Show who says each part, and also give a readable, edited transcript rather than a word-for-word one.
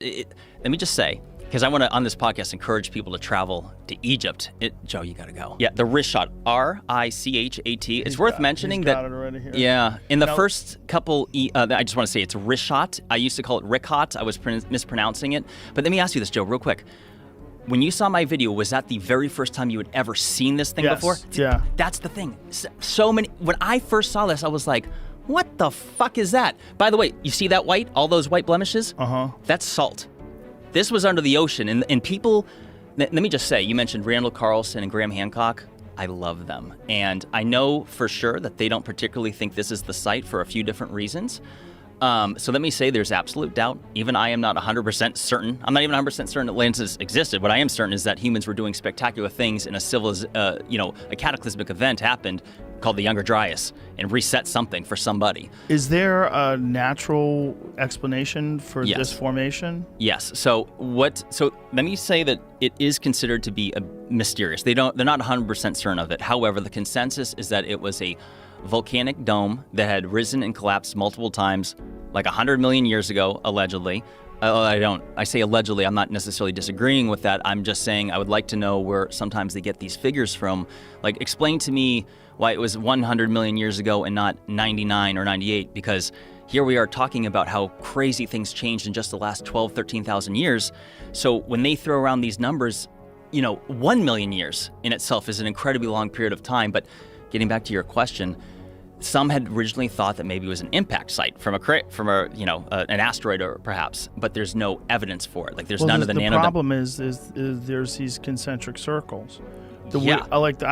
Speaker 1: let me just say, because I want to, on this podcast, encourage people to travel to Egypt. Joe, you got to go. Yeah, the Richat, R-I-C-H-A-T. It's worth mentioning that.
Speaker 2: Got it already here.
Speaker 1: Yeah, in the first couple, I just want to say it's Richat. I used to call it Ricot. I was mispronouncing it. But let me ask you this, Joe, real quick. When you saw my video, was that the very first time you had ever seen this thing before?
Speaker 2: Yeah.
Speaker 1: That's the thing. So many. When I first saw this, I was like, what the fuck is that? By the way, you see that white? All those white blemishes? That's salt. This was under the ocean, and people, let me just say, you mentioned Randall Carlson and Graham Hancock. I love them. And I know for sure that they don't particularly think this is the site for a few different reasons. So let me say there's absolute doubt. Even I am not 100% certain. I'm not even 100% certain Atlantis existed. What I am certain is that humans were doing spectacular things, and a cataclysmic event happened called the Younger Dryas and reset something for somebody.
Speaker 2: Is there a natural explanation for this formation?
Speaker 1: Yes. So let me say that it is considered to be mysterious. They're not 100% certain of it. However, the consensus is that it was a volcanic dome that had risen and collapsed multiple times, like 100 million years ago, allegedly. I say allegedly, I'm not necessarily disagreeing with that. I'm just saying I would like to know where sometimes they get these figures from. Like, explain to me why it was 100 million years ago and not 99 or 98, because here we are talking about how crazy things changed in just the last 12, 13,000 years. So when they throw around these numbers, 1 million years in itself is an incredibly long period of time. But getting back to your question, some had originally thought that maybe it was an impact site from an asteroid, or perhaps, but there's no evidence for it. Like, there's none of the
Speaker 2: problem is there's these concentric circles. I like